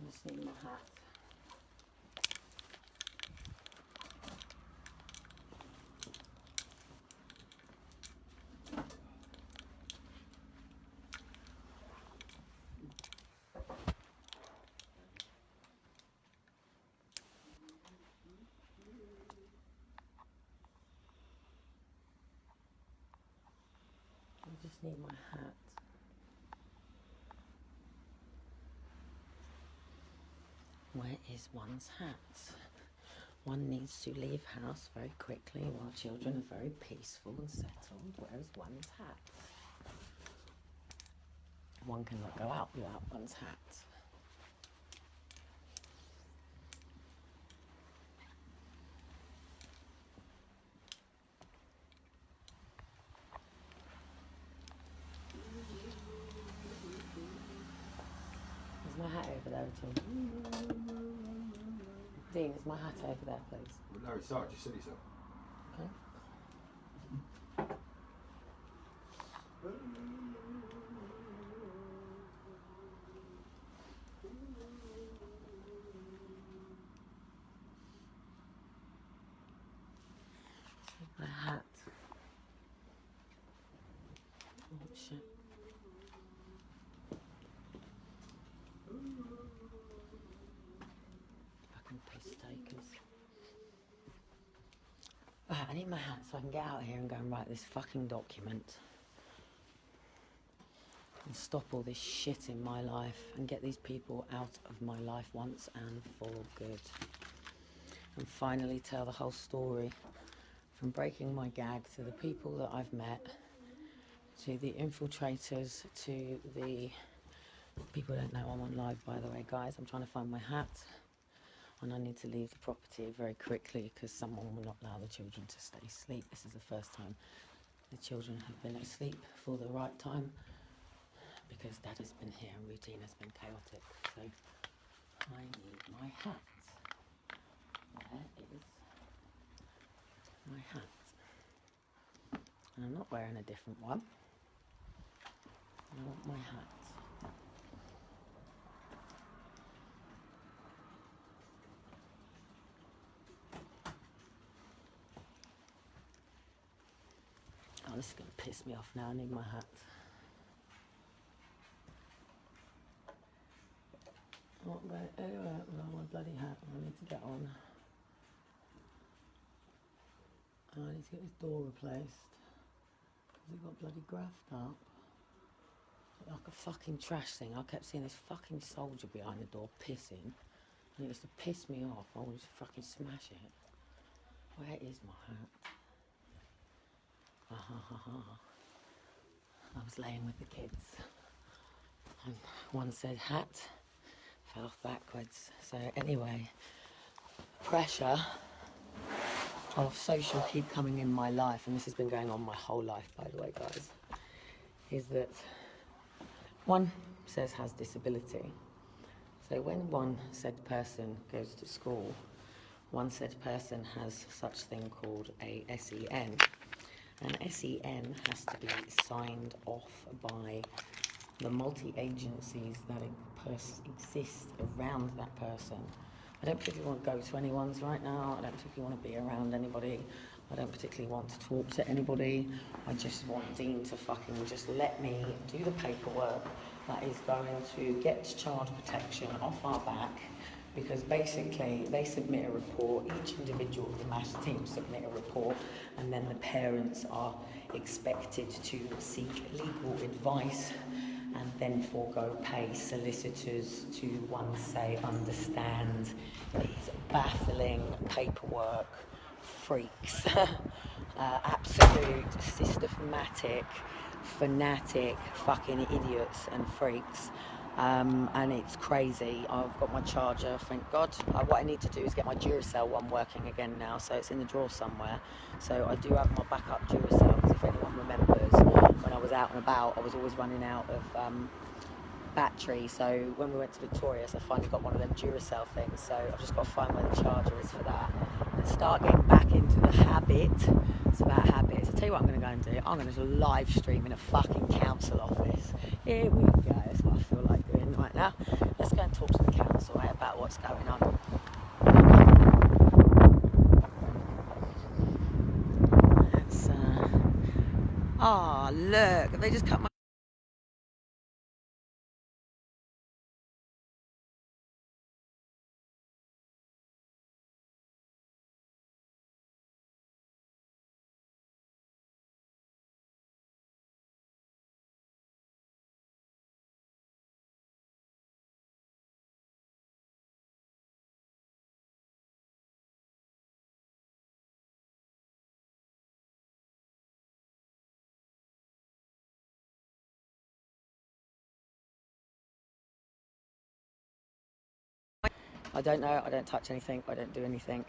I just need my hat. I just need my hat. Where is one's hat? One needs to leave house very quickly while children are very peaceful and settled. Where's one's hat? One cannot go out without one's hat. Is my hat over there at all? Dean, is my hat over there, please? No, it's not. Just sit yourself. Okay. My hat. Oh shit. Fucking piss takers. Right, I need my hat so I can get out here and go and write this fucking document. And stop all this shit in my life and get these people out of my life once and for good. And finally tell the whole story. From breaking my gag to the people that I've met, to the infiltrators, to the people don't know I'm on live, by the way, guys. I'm trying to find my hat and I need to leave the property very quickly because someone will not allow the children to stay asleep. This is the first time the children have been asleep for the right time because Dad has been here and routine has been chaotic. So I need my hat. Where is my hat? And I'm not wearing a different one. I want my hat. Oh, this is going to piss me off now. I need my hat. I'm not going anywhere without my bloody hat. I need to get on. I need to get this door replaced because it got bloody graphed up like a fucking trash thing. I kept seeing this fucking soldier behind the door pissing and it used to piss me off. I would just fucking smash it. Where is my hat? I was laying with the kids and one said hat, fell off backwards. So anyway, pressure of social keep coming in my life, and this has been going on my whole life, by the way, guys, is that one says has disability. So when one said person goes to school, one said person has such thing called a SEN, and SEN has to be signed off by the multi-agencies that exist around that person. I don't particularly want to go to anyone's right now. I don't particularly want to be around anybody. I don't particularly want to talk to anybody. I just want Dean to fucking just let me do the paperwork that is going to get child protection off our back, because basically they submit a report, each individual of the MASH team submit a report, and then the parents are expected to seek legal advice and then forego pay solicitors to, one say, understand these baffling paperwork freaks. Absolute systematic, fanatic fucking idiots and freaks. And it's crazy. I've got my charger, thank God. What I need to do is get my Duracell one working again now, so it's in the drawer somewhere. So I do have my backup Duracell, because if anyone remembers, when I was out and about, I was always running out of battery. So when we went to Victoria's, I finally got one of them Duracell things. So I've just got to find where the charger is for that and start getting back into the habit. It's about habits. I'll tell you what I'm going to go and do. I'm going to live stream in a fucking council office. Here we go. That's what I feel like doing. Right, right now. Let's go and talk to the council, right, about what's going on. It's, look, they just cut my... I don't know, I don't touch anything, I don't do anything.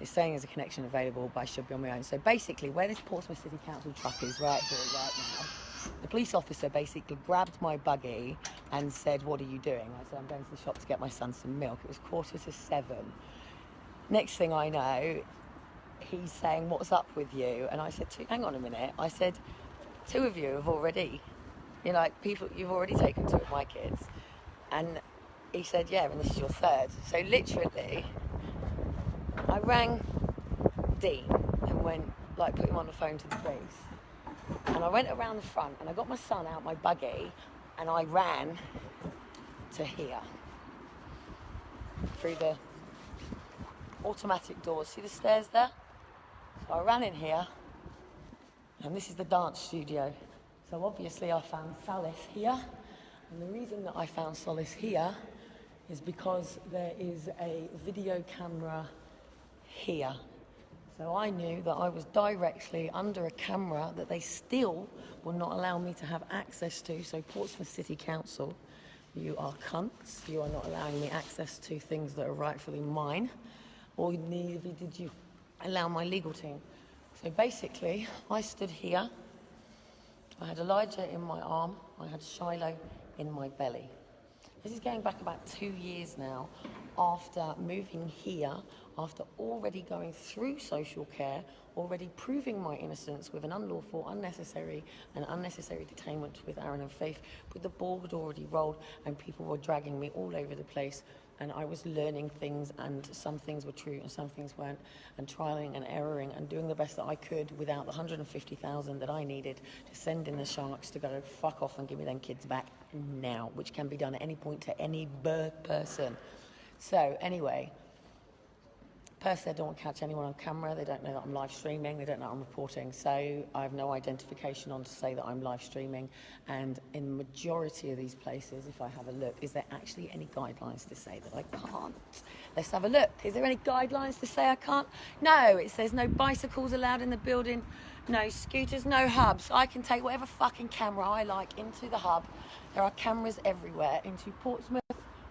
It's saying there's a connection available, but I should be on my own. So basically, where this Portsmouth City Council truck is right here, right now, the police officer basically grabbed my buggy and said, "What are you doing?" I said, "I'm going to the shop to get my son some milk." It was 7:15. Next thing I know, he's saying, "What's up with you?" And I said, "Hang on a minute." I said, "Two of you have already, you've already taken two of my kids." And he said, "Yeah, and this is your third." So literally, I rang Dean and put him on the phone to the police. And I went around the front and I got my son out my buggy and I ran to here through the automatic doors. See the stairs there? So I ran in here, and this is the dance studio. So obviously I found solace here. And the reason that I found solace here is because there is a video camera here. So I knew that I was directly under a camera that they still will not allow me to have access to. So Portsmouth City Council, you are cunts. You are not allowing me access to things that are rightfully mine. Or neither did you allow my legal team. So basically, I stood here. I had Elijah in my arm. I had Shiloh in my belly. This is going back about 2 years now, after moving here, after already going through social care, already proving my innocence with an unlawful, unnecessary detainment with Aaron and Faith, but the ball had already rolled and people were dragging me all over the place, and I was learning things, and some things were true and some things weren't, and trialing and erroring and doing the best that I could without the 150,000 that I needed to send in the sharks to go fuck off and give me them kids back now, which can be done at any point to any person. So anyway, personally, I don't want to catch anyone on camera. They don't know that I'm live streaming. They don't know I'm reporting. So I have no identification on to say that I'm live streaming. And in the majority of these places, if I have a look, is there actually any guidelines to say that I can't? Let's have a look. Is there any guidelines to say I can't? No, it says no bicycles allowed in the building, no scooters, no hubs. I can take whatever fucking camera I like into the hub. There are cameras everywhere into Portsmouth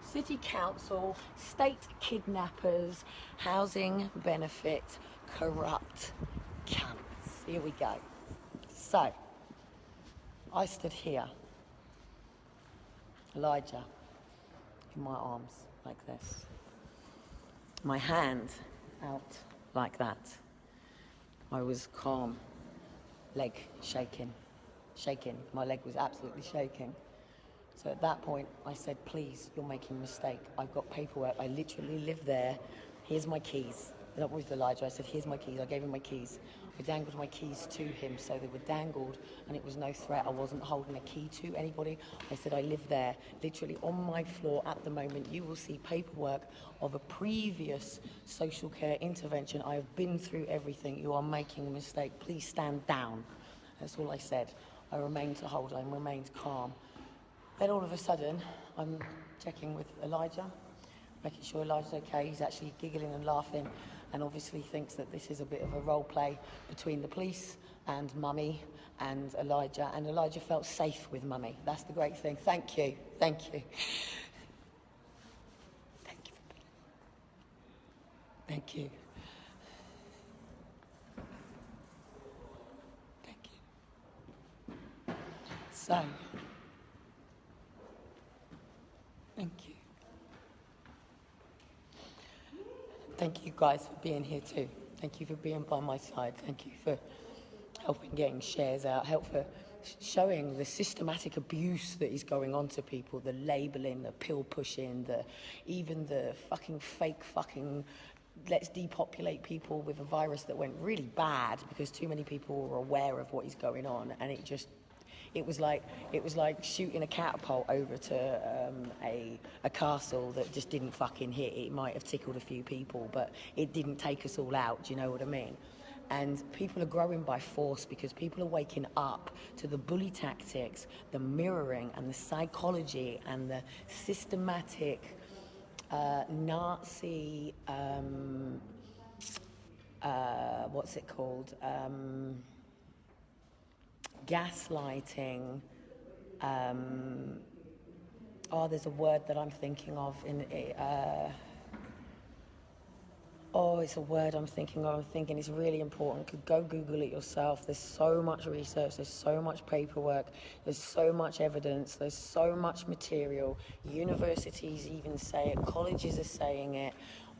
City Council, state kidnappers, housing benefit, corrupt cunts. Here we go. So, I stood here, Elijah, in my arms like this, my hand out like that. I was calm, leg shaking. My leg was absolutely shaking. So at that point, I said, "Please, you're making a mistake. I've got paperwork. I literally live there. Here's my keys." That was Elijah. I said, "Here's my keys." I gave him my keys. I dangled my keys to him, so they were dangled, and it was no threat. I wasn't holding a key to anybody. I said, "I live there." Literally on my floor at the moment, you will see paperwork of a previous social care intervention. I have been through everything. You are making a mistake. Please stand down. That's all I said. I remained to hold. I remained calm. Then all of a sudden, I'm checking with Elijah, making sure Elijah's okay. He's actually giggling and laughing, and obviously thinks that this is a bit of a role play between the police and Mummy and Elijah. And Elijah felt safe with Mummy. That's the great thing. Thank you. Thank you. Thank you. Thank you. Thank you. So, thank you. Thank you guys for being here too. Thank you for being by my side. Thank you for helping getting shares out, help for showing the systematic abuse that is going on to people, the labeling, the pill pushing, even the fake let's depopulate people with a virus that went really bad because too many people were aware of what is going on, and it was like shooting a catapult over to a castle that just didn't fucking hit. It might have tickled a few people, but it didn't take us all out. Do you know what I mean? And people are growing by force because people are waking up to the bully tactics, the mirroring, and the psychology, and the systematic Nazi, what's it called? Gaslighting. There's a word that I'm thinking of it's a word I'm thinking of. I'm thinking it's really important. Go Google it yourself. There's so much research, there's so much paperwork, there's so much evidence, there's so much material. Universities even say it, colleges are saying it.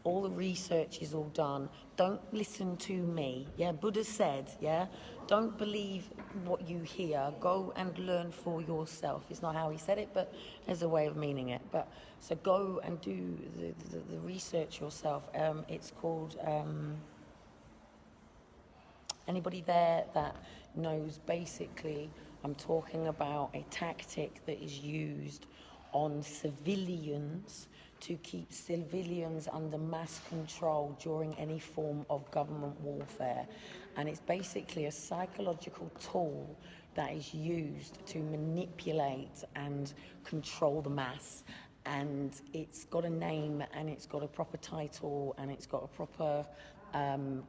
All the research is all done. Don't listen to me. Yeah, Buddha said, yeah, don't believe what you hear. Go and learn for yourself. It's not how he said it, but there's a way of meaning it. But so go and do the research yourself. It's called, anybody there that knows, basically, I'm talking about a tactic that is used on civilians to keep civilians under mass control during any form of government warfare. And it's basically a psychological tool that is used to manipulate and control the mass. And it's got a name, and it's got a proper title, and it's got a proper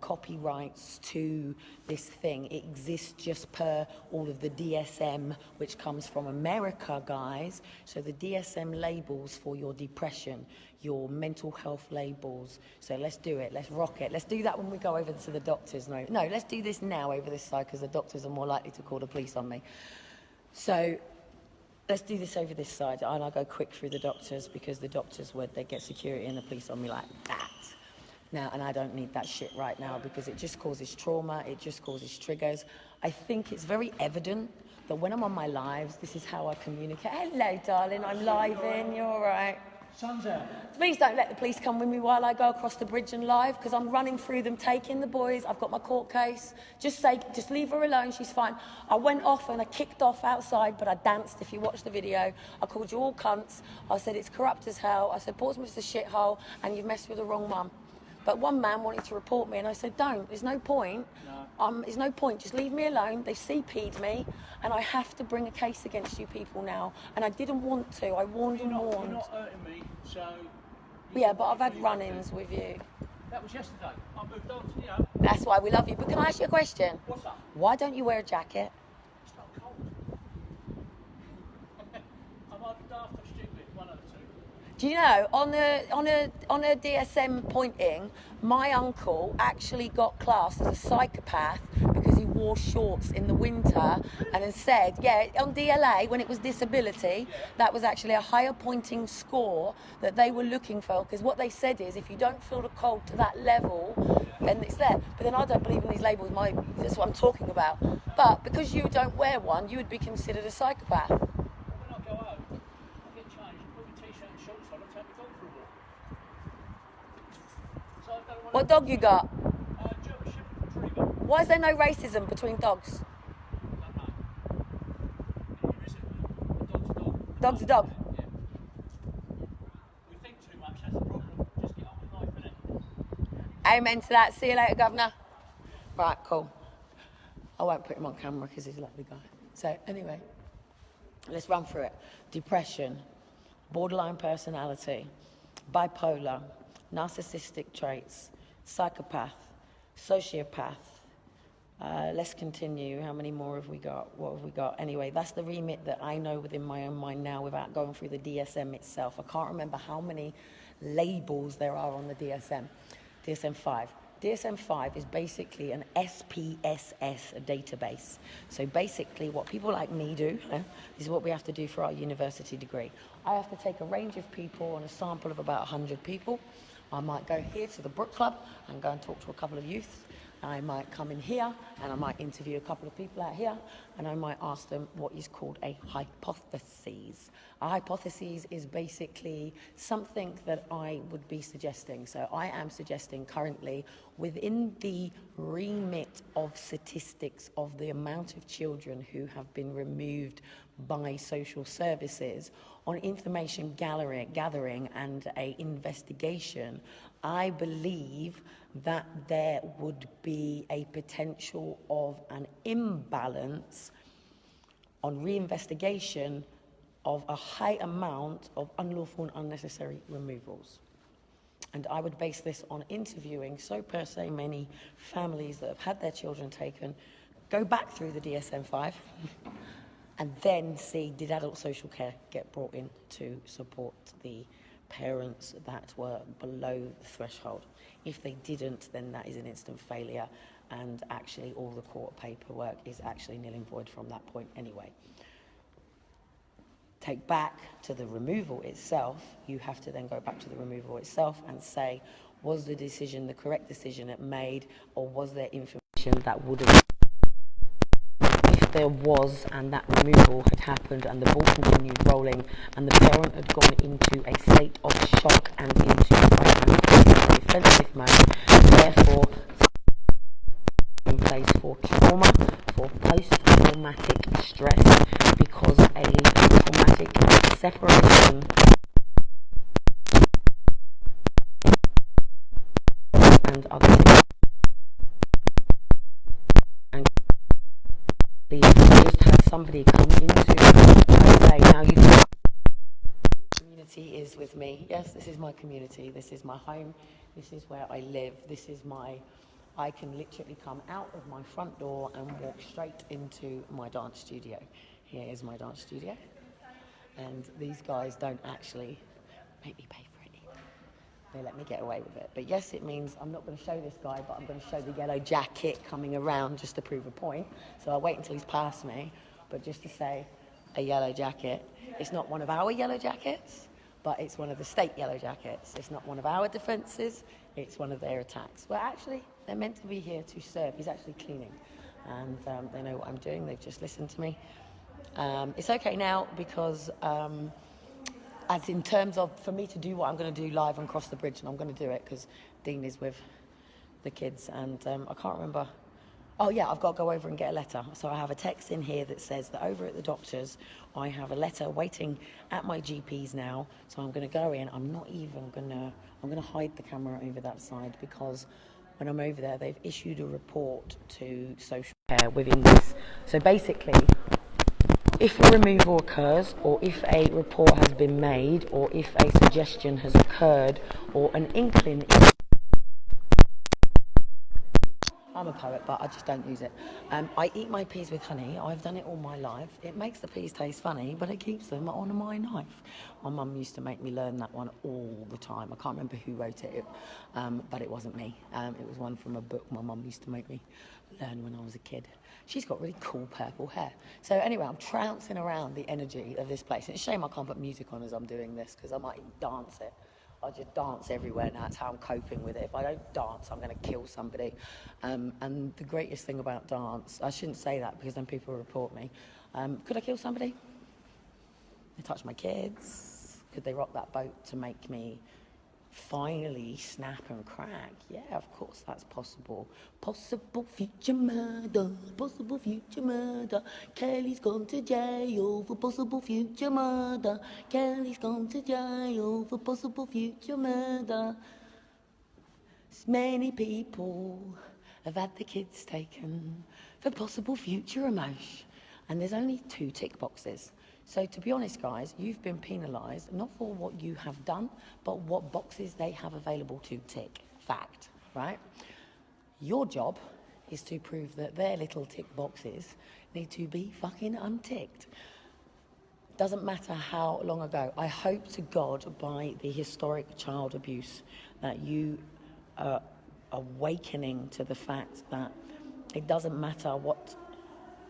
copyrights to this thing. It exists just per all of the DSM, which comes from America, guys. So the DSM labels for your depression, your mental health labels. So let's do it. Let's rock it. Let's do that when we go over to the doctors. No, let's do this now over this side, because the doctors are more likely to call the police on me. So let's do this over this side, and I'll go quick through the doctors, because the doctors they get security and the police on me like that. Now, and I don't need that shit right now, because it just causes trauma, it just causes triggers. I think it's very evident that when I'm on my lives, this is how I communicate. Hello, darling, I'm live in, you're all right. Sun's out. Please don't let the police come with me while I go across the bridge and live, because I'm running through them, taking the boys. I've got my court case. Just leave her alone, she's fine. I went off and I kicked off outside, but I danced. If you watch the video, I called you all cunts. I said it's corrupt as hell. I said Portsmouth's a shithole and you've messed with the wrong mum. But one man wanted to report me, and I said, don't, there's no point. No. There's no point, just leave me alone. They CP'd me, and I have to bring a case against you people now. And I didn't want to, I warned and warned. You're not hurting me, so... Yeah, but I've had run-ins with you. That was yesterday. I moved on to, you know... That's why we love you. But can I ask you a question? What's up? Why don't you wear a jacket? It's not cold. I'm either daft or stupid, one of the two. Do you know, on a DSM pointing, my uncle actually got classed as a psychopath because he wore shorts in the winter, and then said, yeah, on DLA, when it was disability, that was actually a higher pointing score that they were looking for, because what they said is, if you don't feel the cold to that level, then it's there. But then I don't believe in these labels, that's what I'm talking about. But because you don't wear one, you would be considered a psychopath. When I go home, I get changed, put my t-shirt and shorts on, and take my dog for a walk. So I don't want What dog you got? German Shepherd Retriever. Why is there no racism between dogs? I don't know. Here is it? A dog's a dog. Dog's a dog. Yeah. We think too much, that's the problem. Just get on with life, innit? Amen to that. See you later, Governor. Right, cool. I won't put him on camera because he's a lovely guy. So anyway, let's run through it. Depression, borderline personality, bipolar, narcissistic traits, psychopath, sociopath. Let's continue. How many more have we got? What have we got? Anyway, that's the remit that I know within my own mind now without going through the DSM itself. I can't remember how many labels there are on the DSM. DSM-5. DSM-5 is basically an SPSS database. So basically what people like me do, this is what we have to do for our university degree. I have to take a range of people on a sample of about 100 people. I might go here to the Brook Club and go and talk to a couple of youths. I might come in here and I might interview a couple of people out here and I might ask them what is called a hypothesis. A hypothesis is basically something that I would be suggesting. So I am suggesting currently within the remit of statistics of the amount of children who have been removed by social services on information gathering and a investigation, I believe that there would be a potential of an imbalance on reinvestigation of a high amount of unlawful and unnecessary removals. And I would base this on interviewing so per se many families that have had their children taken, go back through the DSM-5 and then see, did adult social care get brought in to support the parents that were below the threshold? If they didn't, then that is an instant failure, and actually all the court paperwork is actually nil and void from that point anyway. Take back to the removal itself, you have to then go back to the removal itself and say, was the decision the correct decision it made, or was there information that would have, if there was and that removal had happened and the ball continued rolling and the parent had gone into a state of shock and into a defensive mode, therefore in place for trauma, for post-traumatic stress, because a traumatic separation and other and the just had somebody come into say, now you can, community is with me. Yes, this is my community, this is my home, this is where I live, this is my, I can literally come out of my front door and walk straight into my dance studio. Here is my dance studio, and these guys don't actually make me pay for it either. They let me get away with it. But yes, it means I'm not going to show this guy, but I'm going to show the yellow jacket coming around just to prove a point. So I'll wait until he's past me, but just to say a yellow jacket. It's not one of our yellow jackets, but it's one of the state yellow jackets. It's not one of our defences, it's one of their attacks. Well, actually, they're meant to be here to serve. He's actually cleaning, and they know what I'm doing. They've just listened to me. It's okay now because as in terms of for me to do what I'm going to do live and cross the bridge, and I'm going to do it because Dean is with the kids, and I can't remember. Oh yeah, I've got to go over and get a letter. So I have a text in here that says that over at the doctor's I have a letter waiting at my GP's now. So I'm going to go in. I'm going to hide the camera over that side, because when I'm over there, they've issued a report to social care within this. So basically, if a removal occurs, or if a report has been made, or if a suggestion has occurred, or an inkling is... I'm a poet, but I just don't use it. I eat my peas with honey. I've done it all my life. It makes the peas taste funny, but it keeps them on my knife. My mum used to make me learn that one all the time. I can't remember who wrote it, but it wasn't me. It was one from a book my mum used to make me learn when I was a kid. She's got really cool purple hair. So anyway, I'm trouncing around the energy of this place. It's a shame I can't put music on as I'm doing this, because I might dance it. I just dance everywhere, and that's how I'm coping with it. If I don't dance, I'm going to kill somebody. And the greatest thing about dance, I shouldn't say that because then people report me. Could I kill somebody? They touch my kids? Could they rock that boat to make me finally snap and crack? Yeah, of course that's possible. Possible future murder, possible future murder. Kelly's gone to jail for possible future murder. Kelly's gone to jail for possible future murder. Many people have had the kids taken for possible future emotion. And there's only 2 tick boxes. So to be honest, guys, you've been penalised, not for what you have done, but what boxes they have available to tick. Fact, right? Your job is to prove that their little tick boxes need to be fucking unticked. Doesn't matter how long ago. I hope to God by the historic child abuse that you are awakening to the fact that it doesn't matter what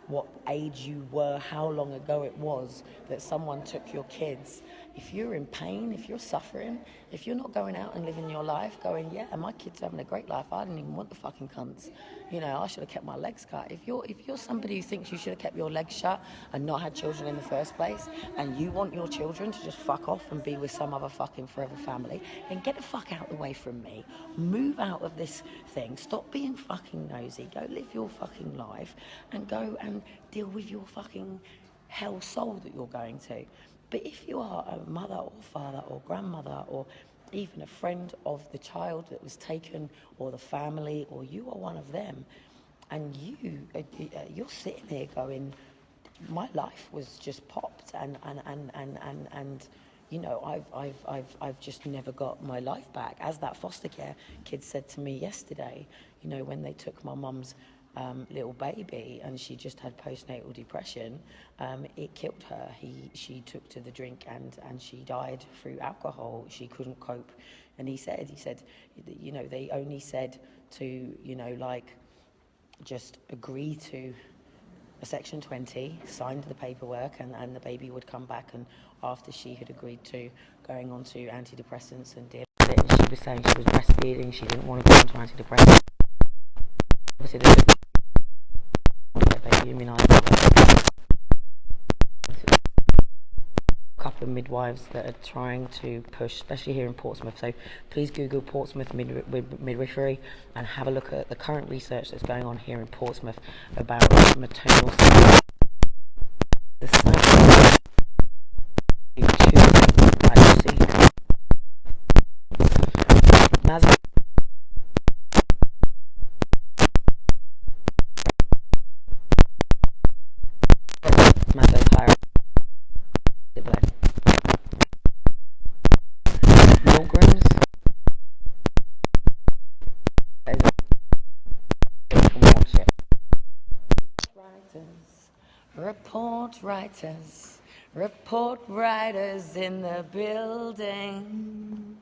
what age you were, how long ago it was that someone took your kids. If you're in pain, if you're suffering, if you're not going out and living your life going, yeah, my kid's having a great life, I didn't even want the fucking cunts. You know, I should have kept my legs cut. If you're somebody who thinks you should have kept your legs shut and not had children in the first place, and you want your children to just fuck off and be with some other fucking forever family, then get the fuck out of the way from me. Move out of this thing. Stop being fucking nosy. Go live your fucking life and go and deal with your fucking hell soul that you're going to. But if you are a mother or father or grandmother or even a friend of the child that was taken or the family, or you are one of them, and you're sitting there going, my life was just popped, and you know, I've just never got my life back. As that foster care kid said to me yesterday, you know, when they took my mum's little baby and she just had postnatal depression, it killed her. She took to the drink and she died through alcohol. She couldn't cope. And he said, you know, they only said to, you know, like, just agree to a Section 20, signed the paperwork, and the baby would come back, and after she had agreed to going on to antidepressants and did it, and she was saying she was breastfeeding, she didn't want to go on to antidepressants. Obviously, they took baby immunised. A couple of midwives that are trying to push, especially here in Portsmouth. So please Google Portsmouth midwifery and have a look at the current research that's going on here in Portsmouth about maternal the Maslow's hierarchy. Milgrams. Report writers in the building.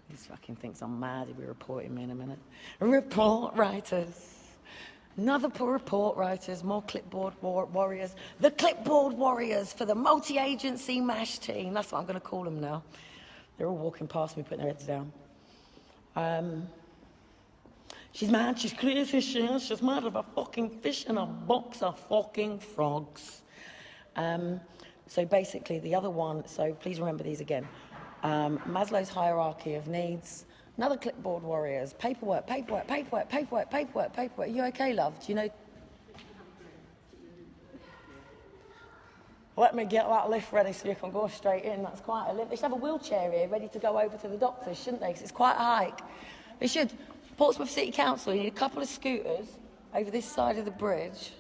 He fucking thinks I'm mad. He'll be reporting me in a minute. Report writers. Another report writers, more clipboard warriors. The clipboard warriors for the multi-agency MASH team. That's what I'm going to call them now. They're all walking past me, putting their heads down. She's mad, she's crazy, she's mad of a fucking fish in a box of fucking frogs. So basically the other one, so please remember these again. Maslow's hierarchy of needs. Another clipboard warriors. Paperwork. Are you okay, love? Do you know? Let me get that lift ready so you can go straight in. That's quite a lift. They should have a wheelchair here ready to go over to the doctors, shouldn't they? Because it's quite a hike. They should. Portsmouth City Council, you need a couple of scooters over this side of the bridge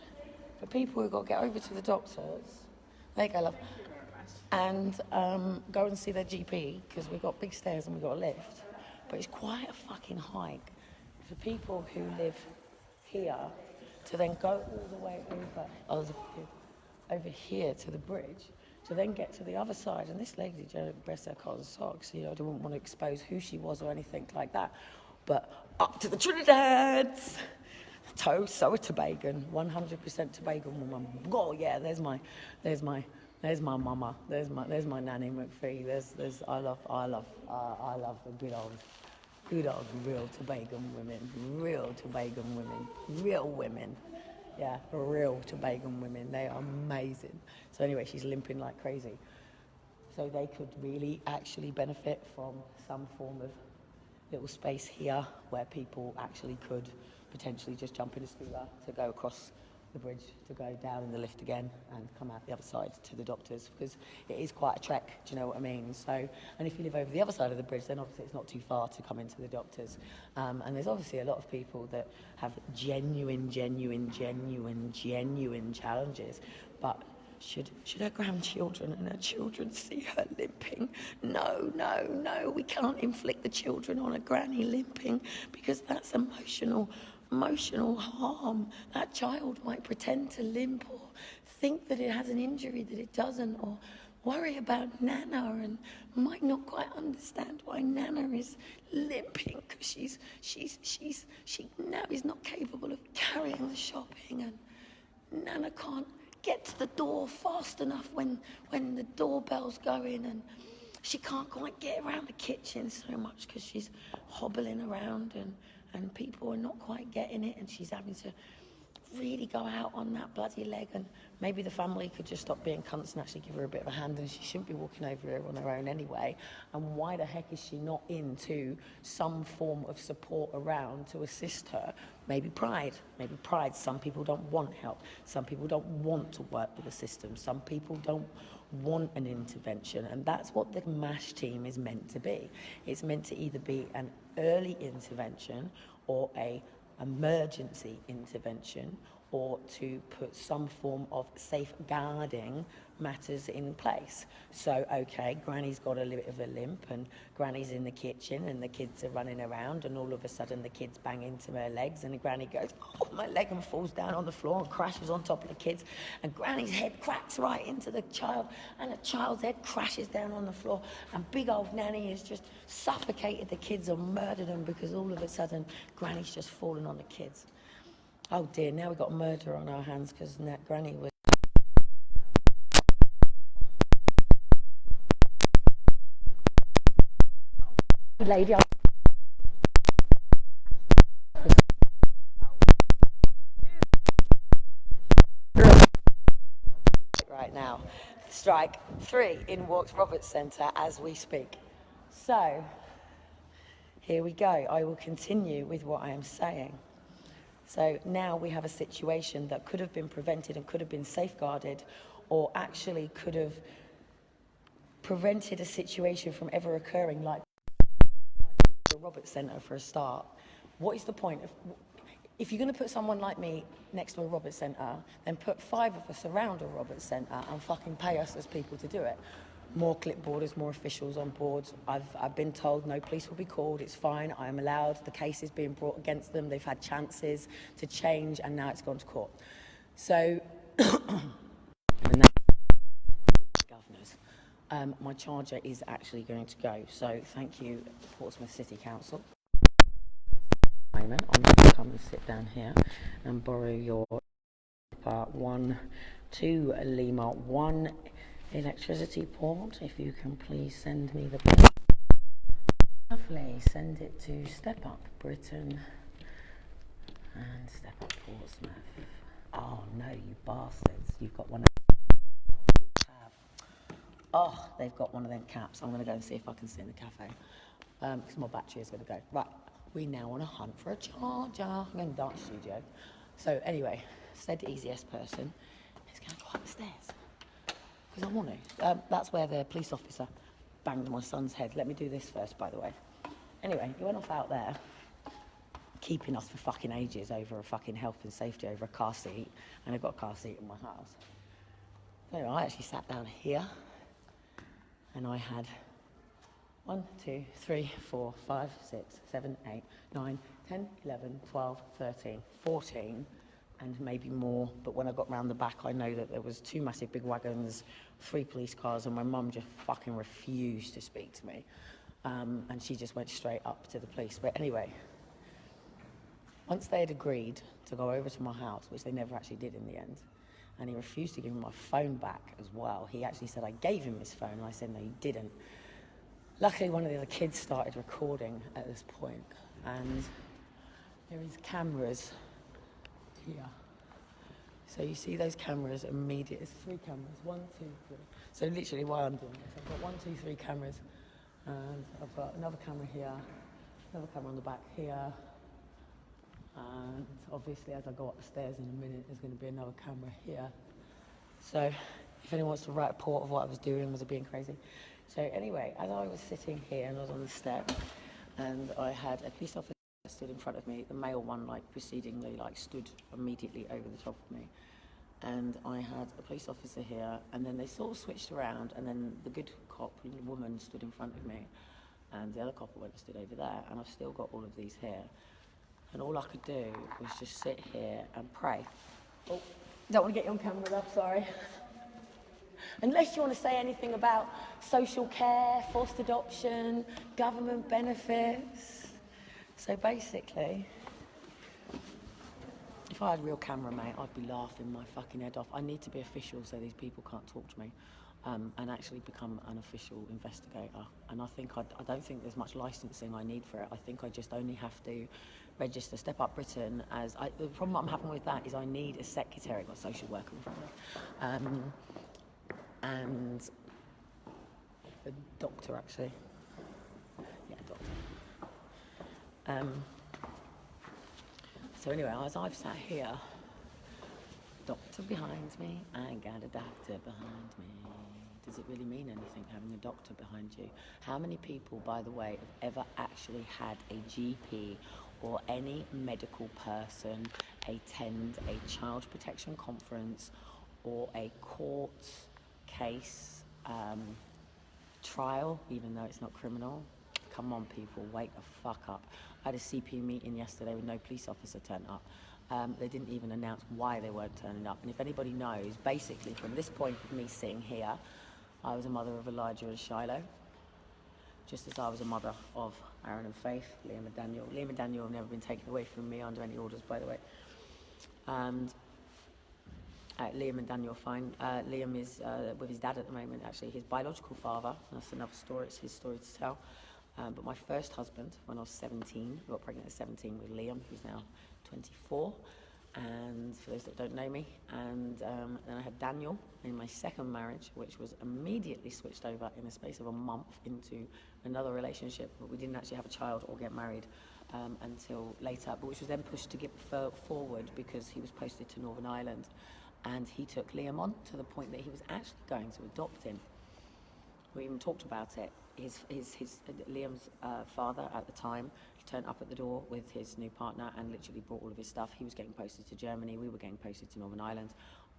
for people who've got to get over to the doctors. There you go, love. And go and see their GP, because we've got big stairs and we've got a lift. But it's quite a fucking hike for people who live here to then go all the way over here to the bridge, to then get to the other side. And this lady, bless her cotton socks, you know, I don't want to expose who she was or anything like that. But up to the Trinidads! So a Tobagan, 100% Tobagan woman. Oh yeah, there's my mama. There's my Nanny McPhee. I love the good old real Tobagan women. Real women. Yeah, real Tobagan women. They are amazing. So anyway, she's limping like crazy. So they could really actually benefit from some form of little space here where people actually could potentially just jump in a scooter to go across the bridge, to go down in the lift again and come out the other side to the doctors, because it is quite a trek, do you know what I mean? So, and if you live over the other side of the bridge, then obviously it's not too far to come into the doctors. And there's obviously a lot of people that have genuine challenges, but should her grandchildren and her children see her limping? No, we can't inflict the children on a granny limping, because that's emotional harm. That child might pretend to limp or think that it has an injury that it doesn't, or worry about Nana and might not quite understand why Nana is limping, because she now is not capable of carrying the shopping, and Nana can't get to the door fast enough when the doorbell's going, and she can't quite get around the kitchen so much because she's hobbling around, and people are not quite getting it, and she's having to really go out on that bloody leg. And maybe the family could just stop being cunts and actually give her a bit of a hand, and she shouldn't be walking over here on her own anyway. And why the heck is she not into some form of support around to assist her? Maybe pride. Some people don't want help. Some people don't want to work with the system. Some people don't want an intervention, and that's what the MASH team is meant to be. It's meant to either be an early intervention or a emergency intervention, or to put some form of safeguarding matters in place. So, okay, Granny's got a little bit of a limp, and Granny's in the kitchen, and the kids are running around, and all of a sudden the kids bang into her legs, and Granny goes, oh, my leg, and falls down on the floor and crashes on top of the kids, and Granny's head cracks right into the child, and the child's head crashes down on the floor, and big old Nanny has just suffocated the kids or murdered them because all of a sudden Granny's just fallen on the kids. Oh dear, now we've got murder on our hands because Granny was... Lady, right now. Strike 3 in Walks Roberts Centre as we speak. So, here we go. I will continue with what I am saying. So now we have a situation that could have been prevented and could have been safeguarded, or actually could have prevented a situation from ever occurring, like the Roberts Centre for a start. What is the point of... If you're going to put someone like me next to a Roberts Centre, then put 5 of us around a Roberts Centre and fucking pay us as people to do it. More clipboarders, more officials on board. I've been told no police will be called, it's fine, I am allowed. The case is being brought against them, they've had chances to change, and now it's gone to court. So, and governors. My charger is actually going to go, so thank you, Portsmouth City Council. I'm going to come and sit down here and borrow your 1, 2 Lima 1 electricity port. If you can please send me the bill. Lovely, send it to Step Up Britain and Step Up Portsmouth. Oh no, you bastards, you've got one of them. Oh, they've got one of them caps. I'm going to go and see if I can sit in the cafe because my battery is going to go. Right, we now on a hunt for a charger. I'm going to dance studio. So anyway, said easiest person is going to go up the stairs because I want to. That's where the police officer banged my son's head. Let me do this first, by the way. Anyway, he went off out there, keeping us for fucking ages over a fucking health and safety, over a car seat, and I've got a car seat in my house. So I actually sat down here, and I had 1, 2, 3, 4, 5, 6, 7, 8, 9, 10, 11, 12, 13, 14, and maybe more. But when I got round the back, I know that there was 2 massive big wagons, 3 police cars, and my mum just fucking refused to speak to me. And she just went straight up to the police. But anyway, once they had agreed to go over to my house, which they never actually did in the end, and he refused to give me my phone back as well. He actually said I gave him his phone, and I said no, you didn't. Luckily, one of the other kids started recording at this point, and there is cameras here. So you see those cameras immediately. There's 3 cameras, 1, 2, 3. So literally while I'm doing this, I've got 1, 2, 3 cameras, and I've got another camera here, another camera on the back here, and obviously as I go up the stairs in a minute, there's going to be another camera here. So if anyone wants to write a report of what I was doing, was it being crazy? So anyway, as I was sitting here and I was on the step, and I had a police officer stood in front of me, the male one, like precedingly, like stood immediately over the top of me, and I had a police officer here, and then they sort of switched around, and then the good cop woman stood in front of me, and the other cop went and stood over there, and I've still got all of these here, and all I could do was just sit here and pray. Oh, don't want to get you on camera, love, sorry. Unless you want to say anything about social care, forced adoption, government benefits. So basically, If I had a real camera, mate, I'd be laughing my fucking head off. I need to be official so these people can't talk to me, and actually become an official investigator. And I think I don't think there's much licensing I need for it. I think I just only have to register Step Up Britain as... the problem I'm having with that is I need a secretary, I've got a social worker in front of me, and a doctor, actually. Yeah, doctor. So anyway, as I've sat here, doctor behind me, I got a doctor behind me. Does it really mean anything having a doctor behind you? How many people, by the way, have ever actually had a GP or any medical person attend a child protection conference or a court case trial, even though it's not criminal? Come on, people, wake the fuck up. I had a CP meeting yesterday with no police officer turned up. They didn't even announce why they weren't turning up. And if anybody knows, basically from this point of me sitting here, I was a mother of Elijah and Shiloh, just as I was a mother of Aaron and Faith, Liam and Daniel. Liam and Daniel have never been taken away from me under any orders, by the way. And Liam and Daniel are fine. Liam is with his dad at the moment, actually. His biological father, that's another story, it's his story to tell. But my first husband, when I was 17, I got pregnant at 17 with Liam, who's now 24. And for those that don't know me, and then I had Daniel in my second marriage, which was immediately switched over in the space of a month into another relationship, but we didn't actually have a child or get married until later, but which was then pushed to get forward because he was posted to Northern Ireland, and he took Liam on to the point that he was actually going to adopt him. We even talked about it. Liam's father at the time turned up at the door with his new partner and literally brought all of his stuff. He was getting posted to Germany. We were getting posted to Northern Ireland.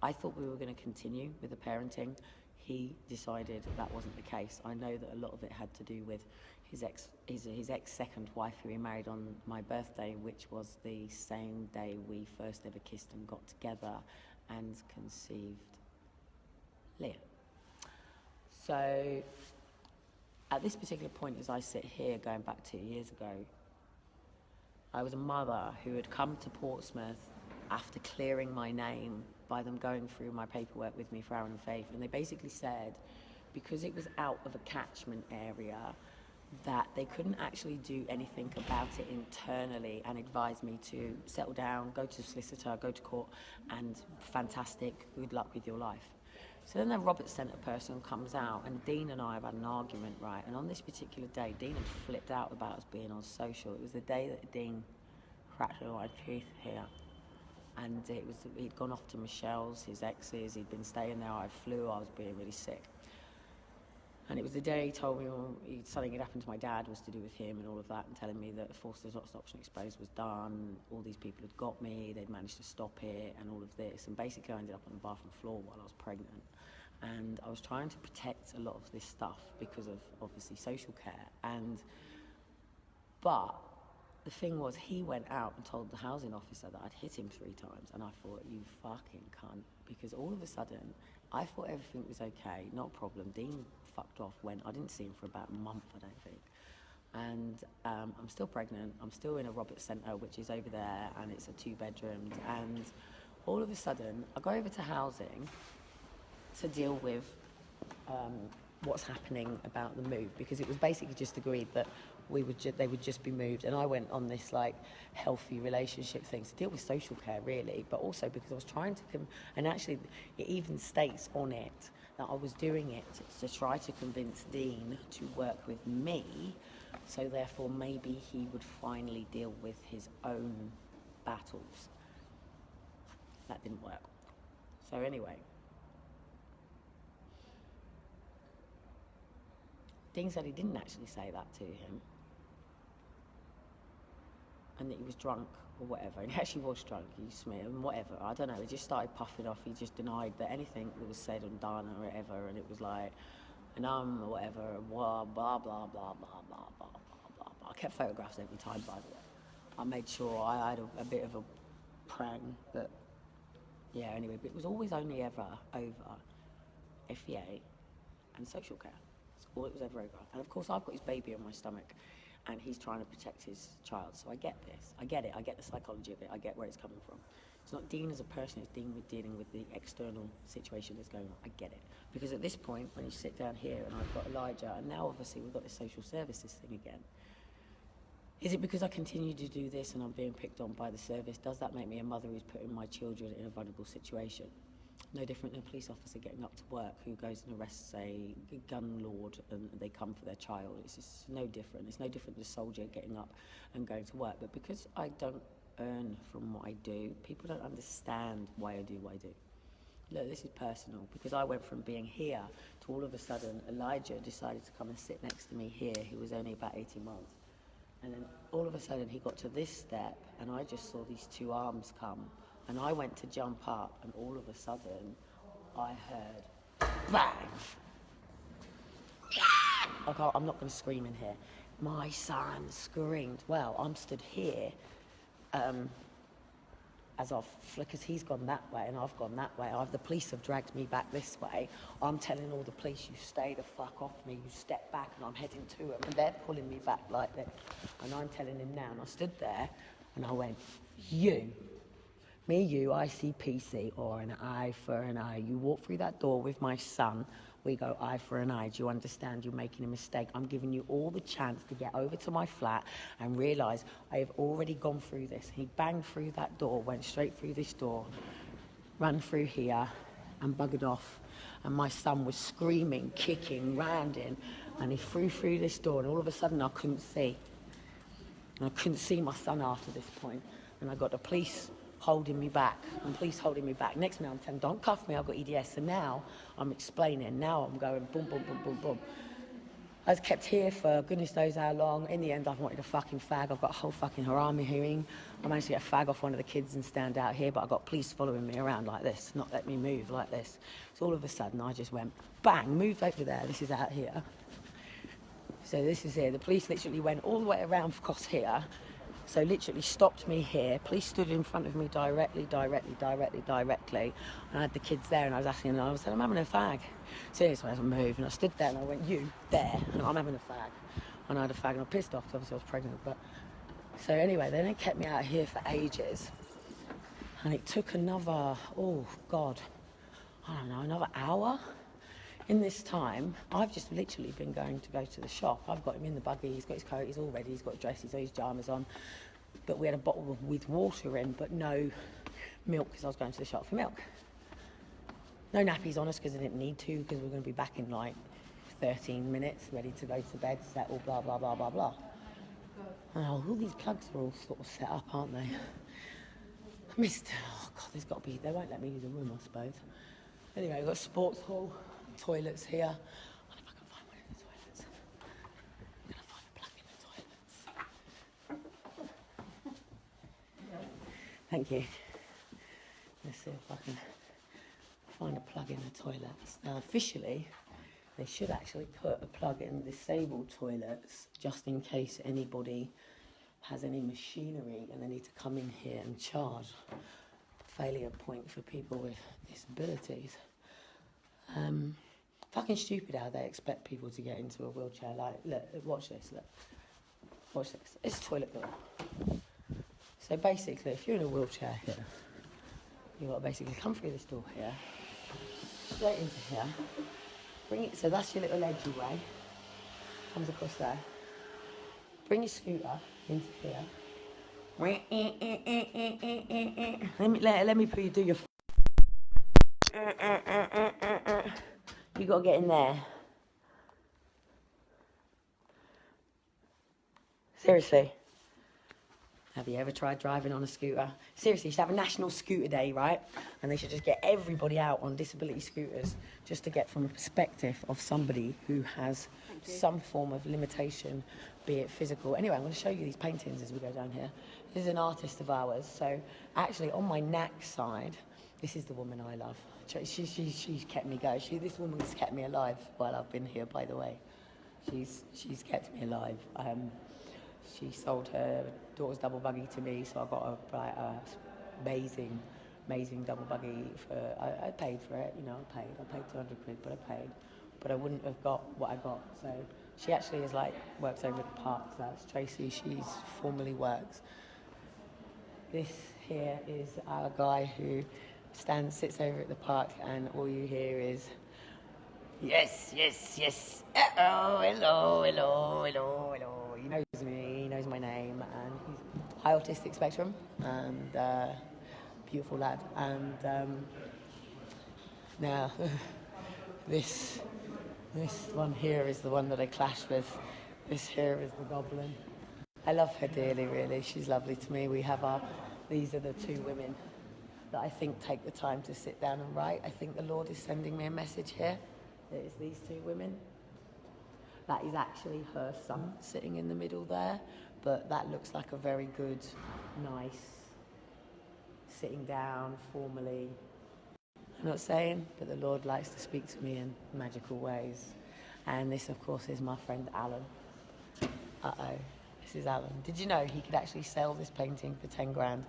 I thought we were going to continue with the parenting. He decided that wasn't the case. I know that a lot of it had to do with his ex second wife, who he married on my birthday, which was the same day we first ever kissed and got together and conceived Liam. So at this particular point, as I sit here going back 2 years ago, I was a mother who had come to Portsmouth after clearing my name by them going through my paperwork with me for Aaron and Faith, and they basically said, because it was out of a catchment area, that they couldn't actually do anything about it internally and advise me to settle down, go to solicitor, go to court, and fantastic, good luck with your life. So then the Roberts Centre person comes out, and Dean and I have had an argument, right? And on this particular day, Dean had flipped out about us being on social. It was the day that Dean cracked all my teeth here. And he'd gone off to Michelle's, his ex's, he'd been staying there, I flew, I was being really sick. And it was the day he told me something had happened to my dad was to do with him and all of that, and telling me that Forced Adoption Exposed was done, all these people had got me, they'd managed to stop it, and all of this. And basically I ended up on the bathroom floor while I was pregnant. And I was trying to protect a lot of this stuff because of, obviously, social care. But the thing was, he went out and told the housing officer that I'd hit him 3 times, and I thought, you fucking cunt, because all of a sudden, I thought everything was okay, not a problem. Dean fucked off, I didn't see him for about a month, I don't think. And I'm still pregnant, I'm still in a Roberts Centre, which is over there, and it's a 2-bedroomed, and all of a sudden, I go over to housing to deal with what's happening about the move, because it was basically just agreed that they would just be moved, and I went on this like healthy relationship thing to deal with social care, really, but also because I was trying to and actually it even states on it that I was doing it to try to convince Dean to work with me, so therefore maybe he would finally deal with his own battles. That didn't work. So anyway, Dean said he didn't actually say that to him, and that he was drunk or whatever, and he actually was drunk, he smeared and whatever, I don't know, he just started puffing off, he just denied that anything that was said and done or whatever, and it was like, or whatever, blah, blah, blah, blah, blah, blah, blah, blah, blah. I kept photographs every time, by the way. I made sure I had a bit of a prang that, yeah, anyway, but it was always only ever over FEA and social care. That's all it was ever over. And of course, I've got his baby on my stomach, and he's trying to protect his child. So I get this. I get it. I get the psychology of it. I get where it's coming from. It's not dealing as a person, it's dealing with the external situation that's going on. I get it. Because at this point, when you sit down here and I've got Elijah, and now obviously we've got this social services thing again, is it because I continue to do this and I'm being picked on by the service? Does that make me a mother who's putting my children in a vulnerable situation? No different than a police officer getting up to work who goes and arrests a gun lord and they come for their child. It's just no different. It's no different than a soldier getting up and going to work. But because I don't earn from what I do, people don't understand why I do what I do. Look, this is personal, because I went from being here to all of a sudden Elijah decided to come and sit next to me here, who was only about 18 months. And then all of a sudden he got to this step and I just saw these two arms come and I went to jump up and all of a sudden I heard bang. I'm not going to scream in here. My son screamed. Well, I'm stood here because he's gone that way and I've gone that way. The police have dragged me back this way. I'm telling all the police, you stay the fuck off me, you step back, and I'm heading to them and they're pulling me back like this. And I'm telling him now, and I stood there and I went, you, me, you, ICPC, or an eye for an eye. You walk through that door with my son, we go eye for an eye. Do you understand you're making a mistake? I'm giving you all the chance to get over to my flat and realise I have already gone through this. He banged through that door, went straight through this door, ran through here and buggered off. And my son was screaming, kicking, rounding, and he flew through this door and all of a sudden I couldn't see. And I couldn't see my son after this point. And I got the police holding me back, and police holding me back. Next minute I'm telling, don't cuff me, I've got EDS. So now I'm explaining, now I'm going boom, boom, boom, boom, boom. I was kept here for goodness knows how long. In the end, I've wanted a fucking fag. I've got a whole fucking harami hearing. I managed to get a fag off one of the kids and stand out here, but I've got police following me around like this, not let me move like this. So all of a sudden, I just went, bang, moved over there. This is out here. So this is here. The police literally went all the way around across here. So literally stopped me here. Police stood in front of me directly. And I had the kids there and I was asking them, I said, I'm having a fag. Seriously, I was moved and I stood there and I went, you, there, and I'm having a fag. And I had a fag and I was pissed off because obviously I was pregnant. But so anyway, then they kept me out here for ages. And it took another, oh God, I don't know, another hour. In this time, I've just literally been going to go to the shop. I've got him in the buggy, he's got his coat, he's all ready, he's got his dress, he's got his pyjamas on. But we had a bottle with water in, but no milk because I was going to the shop for milk. No nappies on us because I didn't need to, because we're going to be back in like 13 minutes, ready to go to bed, settle, blah, blah, blah, blah, blah. And all these plugs are all sort of set up, aren't they? Oh God, there's got to be, they won't let me use a room, I suppose. Anyway, we've got a sports hall. Toilets here. I wonder if I can find one in the toilets. I'm gonna find a plug in the toilets. Thank you. Let's see if I can find a plug in the toilets. Now officially, they should actually put a plug in disabled toilets just in case anybody has any machinery and they need to come in here and charge. Failure point for people with disabilities. Fucking stupid how they expect people to get into a wheelchair. Like, look, watch this, look. Watch this. It's a toilet door. So basically, if you're in a wheelchair here, you've got to basically come through this door here, straight into here, bring it, so that's your little entryway, comes across there. Bring your scooter into here. Let me put you do your you got to get in there. Seriously. Have you ever tried driving on a scooter? Seriously, you should have a national scooter day, right? And they should just get everybody out on disability scooters just to get from a perspective of somebody who has some form of limitation, be it physical. Anyway, I'm going to show you these paintings as we go down here. This is an artist of ours. So actually on my knack side, this is the woman I love. She's kept me going. This woman's kept me alive while I've been here, by the way. She's kept me alive. She sold her daughter's double buggy to me, so I got a amazing double buggy for. I paid for it, I paid 200 quid, but I paid. But I wouldn't have got what I got. So she actually is works over at the park. So that's Tracy. She's formerly works. This here is our guy who sits over at the park, and all you hear is, yes, yes, yes, uh-oh, hello, hello, hello, hello. He knows me, he knows my name, and he's high autistic spectrum, and beautiful lad. And now, this one here is the one that I clash with. This here is the goblin. I love her dearly, really. She's lovely to me. These are the two women that I think take the time to sit down and write. I think the Lord is sending me a message here. It is these two women. That is actually her son sitting in the middle there, but that looks like a very good, nice, sitting down formally. I'm not saying, but the Lord likes to speak to me in magical ways. And this, of course, is my friend Alan. Uh-oh, this is Alan. Did you know he could actually sell this painting for 10 grand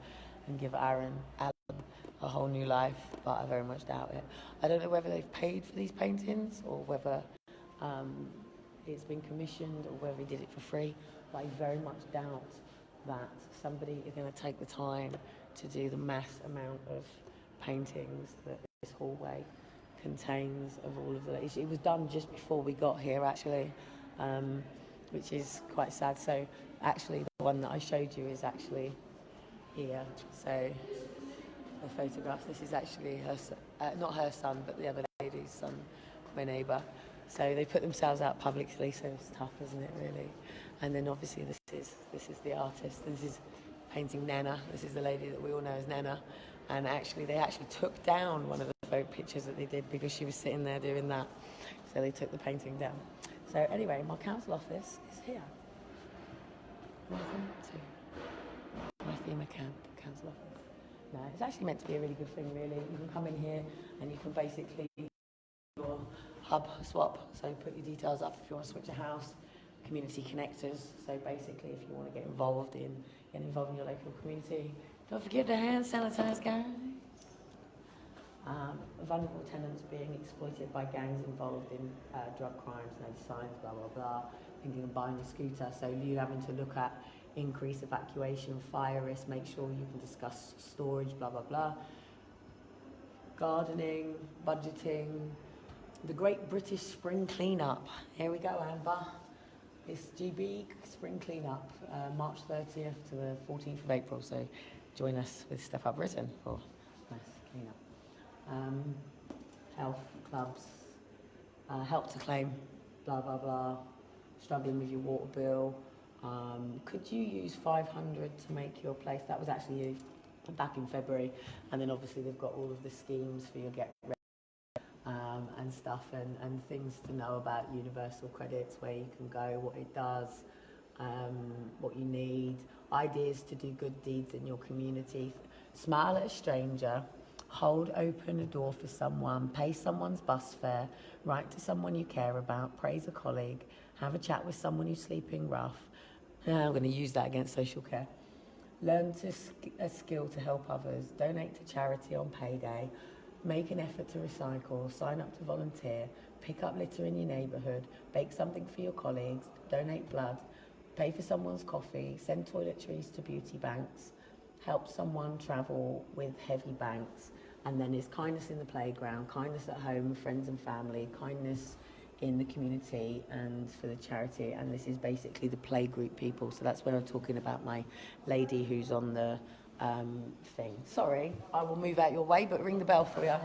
and give Alan a whole new life? But I very much doubt it. I don't know whether they've paid for these paintings or whether it's been commissioned or whether he did it for free. But I very much doubt that somebody is going to take the time to do the mass amount of paintings that this hallway contains of all of the... It was done just before we got here, actually, which is quite sad. So actually the one that I showed you is actually here. So the photographs, this is actually her not her son, but the other lady's son, my neighbour. So they put themselves out publicly, so it's tough, isn't it, really? And then obviously this is the artist. This is painting Nana. This is the lady that we all know as Nana. And actually they took down one of the photo pictures that they did because she was sitting there doing that. So they took the painting down. So anyway, my council office is here. Welcome to my FEMA camp council office. No, it's actually meant to be a really good thing, really. You can come in here and you can basically your hub swap. So put your details up if you want to switch a house. Community connectors. So basically, if you want to get involved in your local community, don't forget to hand sanitize, guys. Vulnerable tenants being exploited by gangs involved in drug crimes, no signs, blah, blah, blah. Thinking of buying a scooter. So you having to look at increased evacuation, fire risk, make sure you can discuss storage, blah, blah, blah. Gardening, budgeting. The Great British Spring Clean-up. Here we go, Amber. It's GB Spring Clean-up, March 30th to the 14th of April. So join us with stuff I've written for mass clean-up. Health clubs, help to claim, blah, blah, blah. Struggling with your water bill. Could you use 500 to make your place? That was actually you back in February. And then obviously they've got all of the schemes for your get ready and stuff, and things to know about universal credits, where you can go, what it does, what you need, ideas to do good deeds in your community. Smile at a stranger, hold open a door for someone, pay someone's bus fare, write to someone you care about, praise a colleague, have a chat with someone who's sleeping rough. I'm going to use that against social care. Learn a skill to help others, donate to charity on payday, make an effort to recycle, sign up to volunteer, pick up litter in your neighbourhood, bake something for your colleagues, donate blood, pay for someone's coffee, send toiletries to beauty banks, help someone travel with heavy banks. And then there's kindness in the playground, kindness at home, friends and family, kindness in the community and for the charity. And this is basically the playgroup people. So that's where I'm talking about my lady who's on the thing. Sorry, I will move out your way, but ring the bell for you.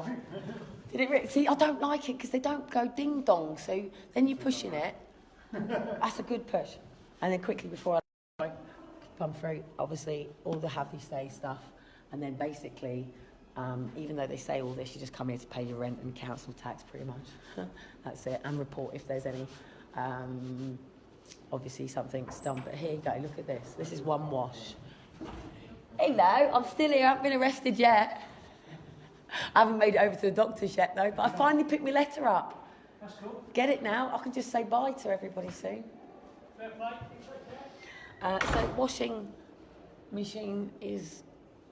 Did it ring? See, I don't like it because they don't go ding dong. So then you're pushing it. That's a good push. And then quickly before I come through, obviously all the have you stay stuff. And then basically, even though they say all this, you just come here to pay your rent and council tax pretty much. That's it. And report if there's any, obviously something's done. But here you go, look at this. This is one wash. Hello, I'm still here, I haven't been arrested yet. I haven't made it over to the doctors yet though, but I finally picked my letter up. That's cool. Get it now, I can just say bye to everybody soon. Fair play. So washing machine is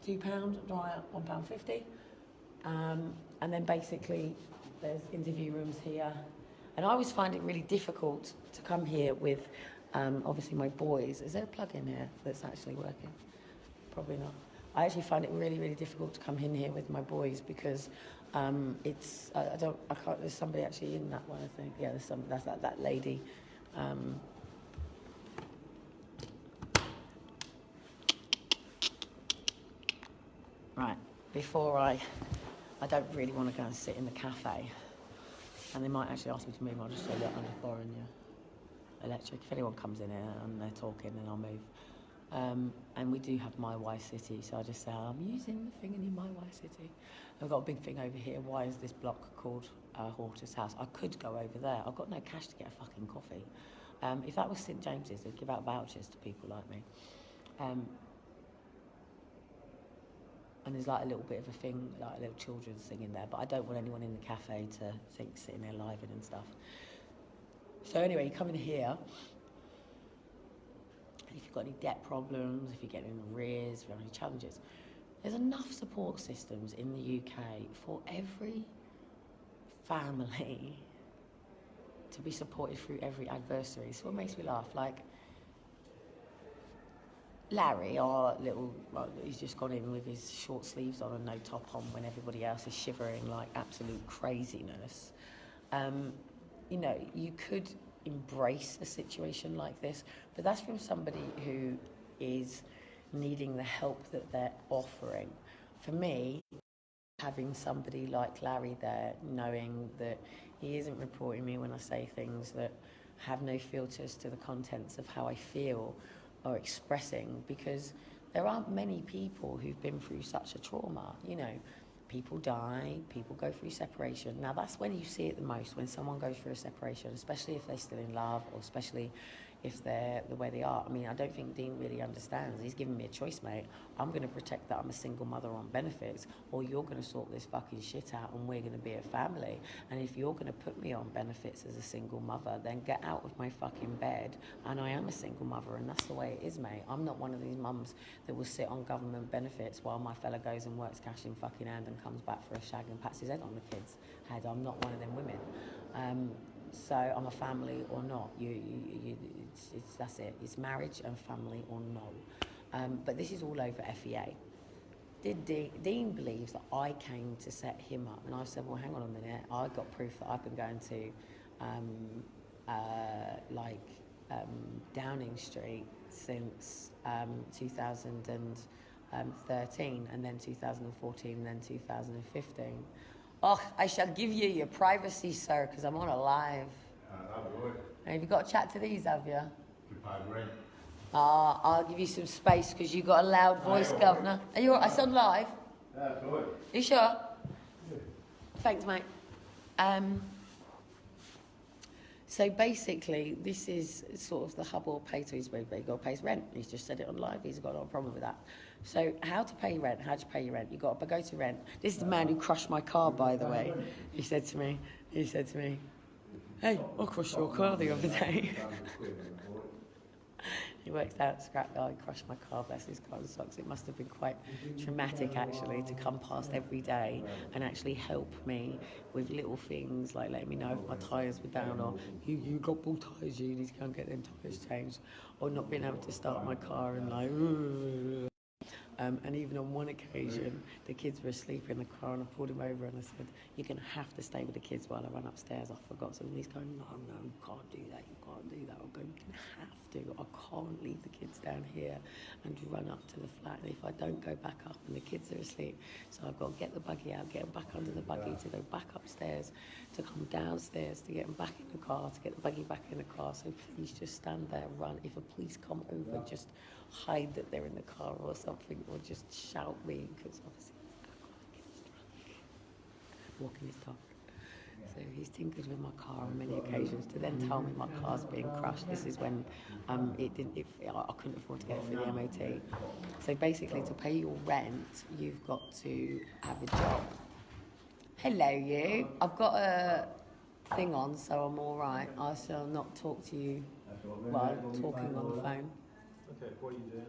£2, dryer £1.50. And then basically there's interview rooms here. And I always find it really difficult to come here with obviously my boys. Is there a plug in here that's actually working? Probably not. I actually find it really, really difficult to come in here with my boys because it's I can't. There's somebody actually in that one, I think. Yeah, there's some. That's that lady. Right, before I don't really want to go and sit in the cafe, and they might actually ask me to move. I'll just say, look, I'm just borrowing your electric. If anyone comes in here and they're talking, then I'll move. And we do have My Y City, so I just say, I'm using the thing in My Y City. I've got a big thing over here. Why is this block called Hortus House? I could go over there. I've got no cash to get a fucking coffee. If that was St James's, they'd give out vouchers to people like me. And there's like a little bit of a thing, like a little children's thing in there, but I don't want anyone in the cafe to think sitting there living and stuff. So anyway, you come in here, and if you've got any debt problems, if you're getting arrears, if you have any challenges, there's enough support systems in the UK for every family to be supported through every adversary. So what makes me laugh, like, Larry, our little, well, he's just gone in with his short sleeves on and no top on when everybody else is shivering like absolute craziness. You know, you could embrace a situation like this, but that's from somebody who is needing the help that they're offering. For me, having somebody like Larry there, knowing that he isn't reporting me when I say things that have no filters to the contents of how I feel or expressing, because there aren't many people who've been through such a trauma. You know, people die, people go through separation. Now that's when you see it the most, when someone goes through a separation, especially if they're still in love, or especially if they're the way they are. I mean, I don't think Dean really understands. He's given me a choice, mate. I'm going to protect that I'm a single mother on benefits, or you're going to sort this fucking shit out and we're going to be a family. And if you're going to put me on benefits as a single mother, then get out of my fucking bed. And I am a single mother, and that's the way it is, mate. I'm not one of these mums that will sit on government benefits while my fella goes and works cash in fucking hand and comes back for a shag and pats his head on the kid's head. I'm not one of them women. So I'm a family or not. That's it. It's marriage and family or no. But this is all over FEA. Dean believes that I came to set him up, and I said, well, hang on a minute. I got proof that I've been going to Downing Street since 2013, and then 2014, and then 2015. Oh, I shall give you your privacy, sir, because I'm on a live. Have you got to chat to these, have you? I'll give you some space because you got a loud voice, Governor. Are you all right? I on live? Yeah, good. You sure? Thanks, mate. So basically, this is sort of the hub or pay to his way. You've got to pay his rent. He's just said it on live. He's got no problem with that. So how to pay rent? How do you pay your rent? You've got to go to rent. This is the man who crushed my car, by the way. He said to me, hey, I crushed your car the other day. He works out, scrap guy, crushed my car, bless his car and socks. It must have been quite traumatic, actually, to come past every day and actually help me with little things, like letting me know if my tyres were down, or you got bald tyres, you need to go and get them tyres changed, or not being able to start my car and like, and even on one occasion, the kids were asleep in the car and I pulled him over and I said, you're going to have to stay with the kids while I run upstairs. I forgot something. He's going, no, you can't do that. You can't do that. I'm going, you can have to. I can't leave the kids down here and run up to the flat. And if I don't go back up and the kids are asleep, so I've got to get the buggy out, get them back under the buggy, to go back upstairs, to come downstairs, to get them back in the car, to get the buggy back in the car. So please just stand there, run. If a police come over, just hide that they're in the car or something, or just shout me, because obviously he's drunk, walking his dog. So he's tinkered with my car on many occasions to then tell me my car's being crushed. This is when I couldn't afford to get it through the MOT. So basically, to pay your rent, you've got to have a job. Hello, you. I've got a thing on, so I'm all right. I shall not talk to you while talking on the phone. Okay, what are you doing?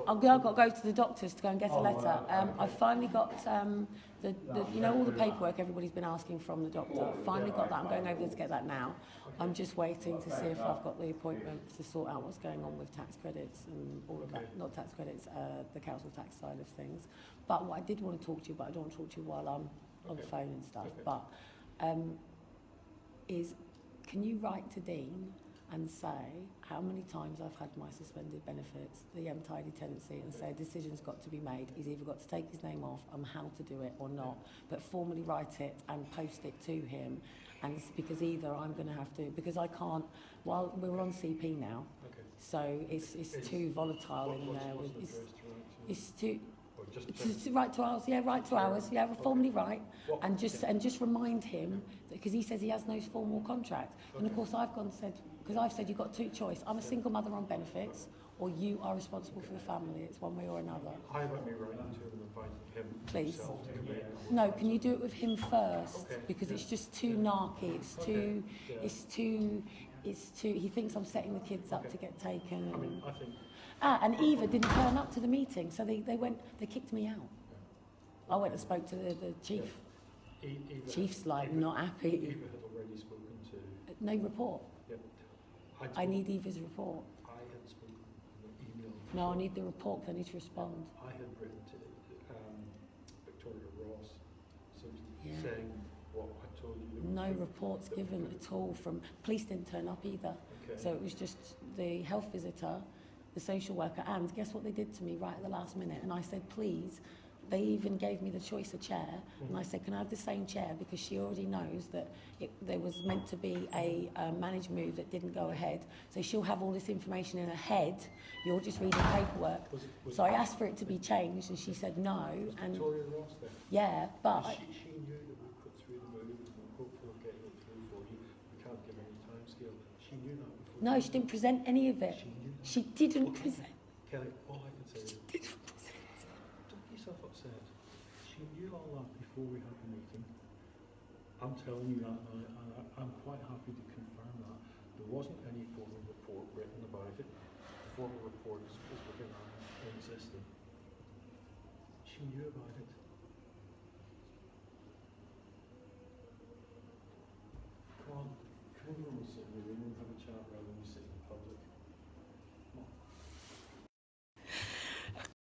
I've got to go to the doctors to go and get a letter. I've finally got the you know, all the paperwork everybody's been asking from the doctor. I've finally got that. I'm going over there to get that now. I'm just waiting to see if I've got the appointment to sort out what's going on with tax credits and all of that. Not tax credits, the council tax side of things. But what I did want to talk to you about, I don't want to talk to you while I'm on the phone and stuff, but is, can you write to Dean and say how many times I've had my suspended benefits, the untidy tenancy, and say a decision's got to be made. He's either got to take his name off and how to do it or not, but formally write it and post it to him. And it's because either I'm going to have to, because I can't, well, we're on CP now, so it's too volatile in there. It's too... To write to ours, yeah, write to ours, yeah, formally write, and just remind him, because he says he has no formal contract, and of course I've gone and said, because I've said you've got two choice, I'm a single mother on benefits, or you are responsible for the family. It's one way or another. How about me writing to him and inviting him Please. himself to come in? No, can you do it with him first? Because it's just too narky. It's too. He thinks I'm setting the kids up to get taken. I mean, I think. And Eva didn't turn up to the meeting, so they kicked me out. I went and spoke to the chief. Eva, Chief's like not happy. Eva had already spoken to. No report. Yep. I need Eva's report. I had spoken in an email. No, I need the report because I need to respond. I had written to Victoria Ross, so saying what I told you. No reports given at all from police. Didn't turn up either. So it was just the health visitor, the social worker, and guess what they did to me right at the last minute? And I said, please. They even gave me the choice of chair, and I said, can I have the same chair, because she already knows that there was meant to be a managed move that didn't go ahead, so she'll have all this information in her head. You're just reading paperwork. So I asked for it to be changed, and she said no. And Victoria Ross there? Yeah, but She knew that we put through the move and we're hopeful of getting it through for you. We can't give any time scale. She knew that before. no, she didn't present any of it. She didn't present. Kelly, all I can say is, don't get yourself upset. She knew all that before we had the meeting. I'm telling you that, and I'm quite happy to confirm that. There wasn't any formal report written about it. The formal report is within our own system. She knew about it.